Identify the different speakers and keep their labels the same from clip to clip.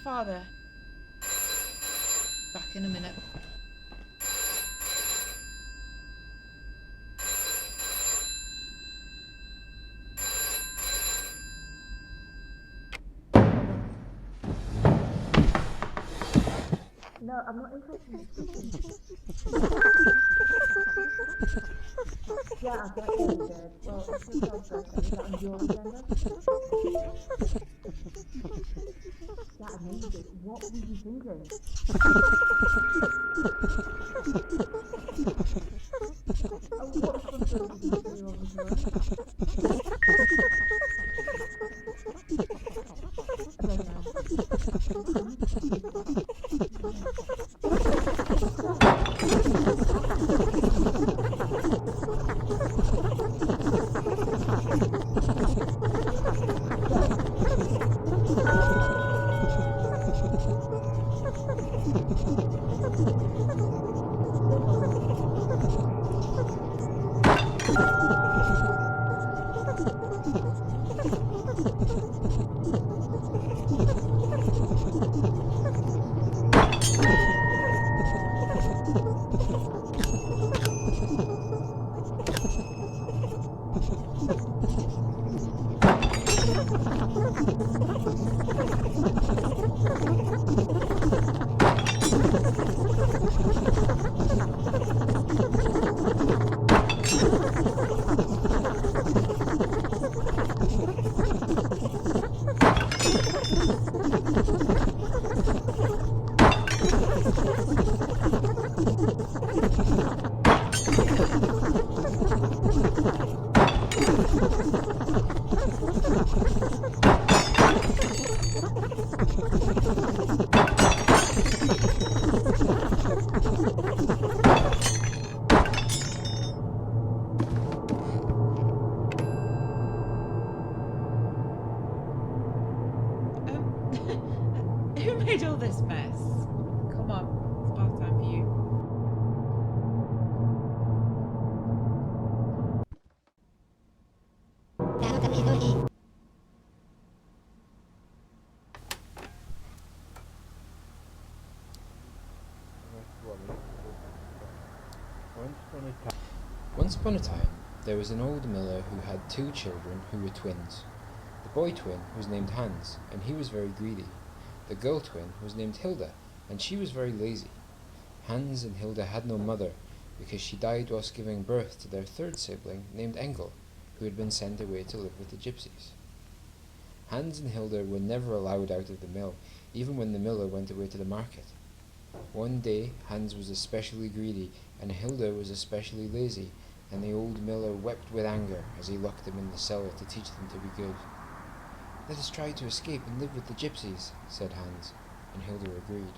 Speaker 1: father. Back in a minute.
Speaker 2: No, I'm not interested in cooking. Yeah, I get you, babe. Well, it's your child's birthday. Is that on your agenda? Yeah, amazing. What were you thinking? Oh, what responsibility did you say you want me to run? Okay, no.
Speaker 1: Who made all this mess? Come on, it's bath time for you.
Speaker 3: Once upon a time, there was an old miller who had 2 children who were twins. The boy twin was named Hans, and he was very greedy. The girl twin was named Hilda, and she was very lazy. Hans and Hilda had no mother, because she died whilst giving birth to their 3rd sibling named Engel, who had been sent away to live with the gypsies. Hans and Hilda were never allowed out of the mill, even when the miller went away to the market. One day Hans was especially greedy, and Hilda was especially lazy, and the old miller wept with anger as he locked them in the cellar to teach them to be good. "Let us try to escape and live with the gypsies," said Hans, and Hilda agreed.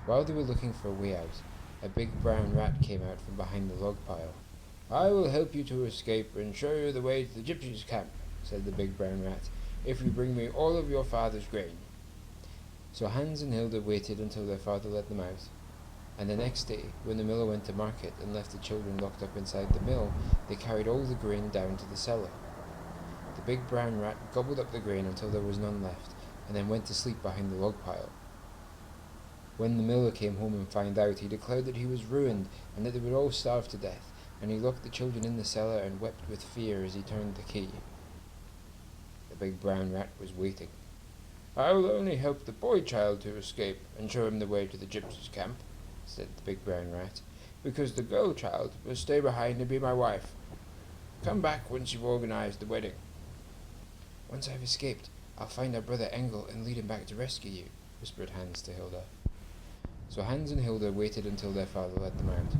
Speaker 3: While they were looking for a way out, a big brown rat came out from behind the log pile. "I will help you to escape and show you the way to the gypsies' camp," said the big brown rat, "if you bring me all of your father's grain." So Hans and Hilda waited until their father let them out, and the next day, when the miller went to market and left the children locked up inside the mill, they carried all the grain down to the cellar. The big brown rat gobbled up the grain until there was none left, and then went to sleep behind the log pile. When the miller came home and found out, he declared that he was ruined, and that they would all starve to death, and he locked the children in the cellar and wept with fear as he turned the key. The big brown rat was waiting. "I will only help the boy child to escape and show him the way to the gypsies' camp," said the big brown rat, "because the girl child will stay behind and be my wife. Come back once you've organized the wedding." "Once I've escaped, I'll find our brother Engel and lead him back to rescue you," whispered Hans to Hilda. So Hans and Hilda waited until their father let them out.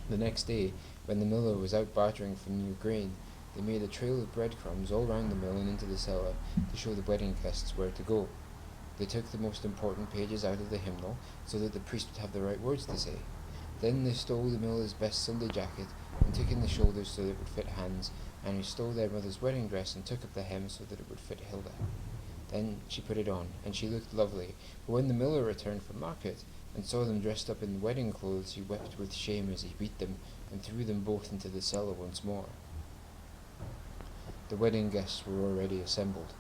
Speaker 3: The next day, when the miller was out bartering for new grain, they made a trail of breadcrumbs all round the mill and into the cellar to show the wedding guests where to go. They took the most important pages out of the hymnal so that the priest would have the right words to say. Then they stole the miller's best Sunday jacket and took in the shoulders so that it would fit Hans, and he stole their mother's wedding dress and took up the hem so that it would fit Hilda. Then she put it on, and she looked lovely, but when the miller returned from market and saw them dressed up in wedding clothes, he wept with shame as he beat them and threw them both into the cellar once more. The wedding guests were already assembled.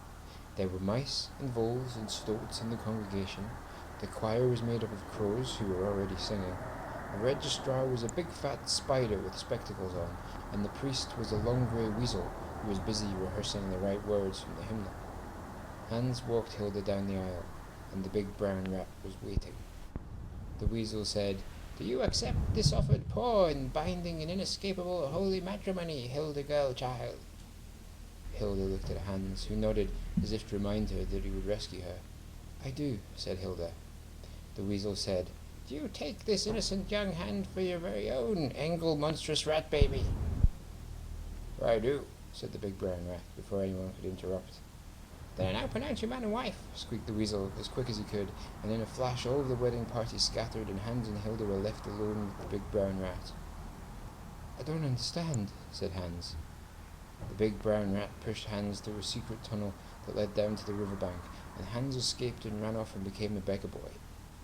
Speaker 3: There were mice and voles and stoats in the congregation. The choir was made up of crows who were already singing. The registrar was a big fat spider with spectacles on, and the priest was a long grey weasel who was busy rehearsing the right words from the hymnal. Hans walked Hilda down the aisle, and the big brown rat was waiting. The weasel said, "Do you accept this offered paw in binding and inescapable holy matrimony, Hilda girl child?" Hilda looked at Hans, who nodded as if to remind her that he would rescue her. "I do," said Hilda. The weasel said, "Do you take this innocent young hand for your very own, Engel monstrous rat baby?" "I do," said the big brown rat, before anyone could interrupt. "Then I now pronounce you man and wife," squeaked the weasel as quick as he could, and in a flash all the wedding party scattered and Hans and Hilda were left alone with the big brown rat. "I don't understand," said Hans. The big brown rat pushed Hans through a secret tunnel that led down to the riverbank, and Hans escaped and ran off and became a beggar boy.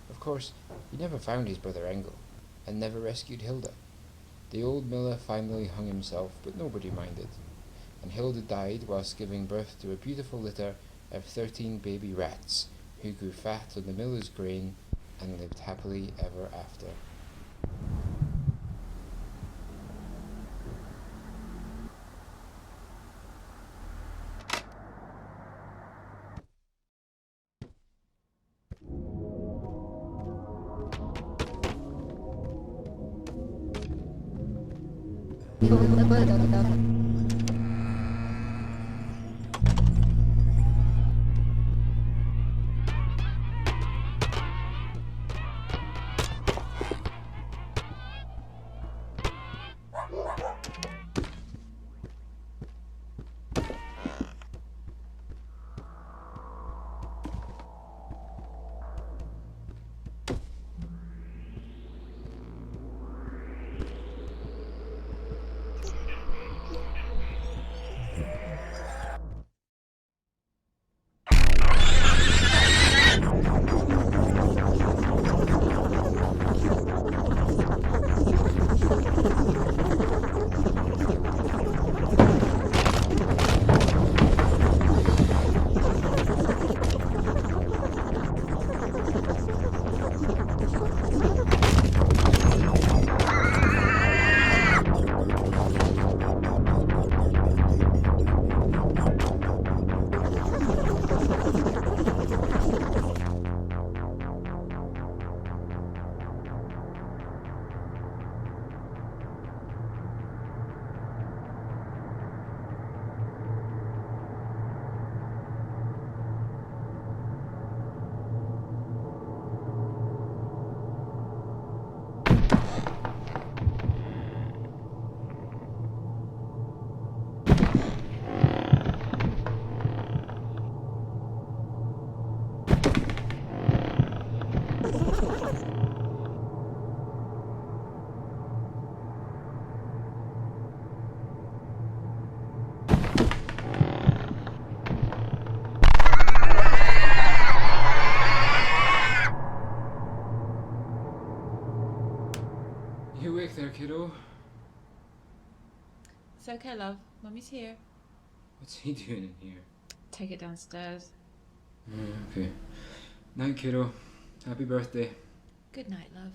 Speaker 3: Of course, he never found his brother Engel, and never rescued Hilda. The old miller finally hung himself, but nobody minded, and Hilda died whilst giving birth to a beautiful litter of 13 baby rats, who grew fat on the miller's grain and lived happily ever after. You awake there, kiddo?
Speaker 1: It's okay, love. Mummy's here.
Speaker 3: What's he doing in here?
Speaker 1: Take it downstairs.
Speaker 3: Okay. Night, kiddo. Happy birthday.
Speaker 1: Good night, love.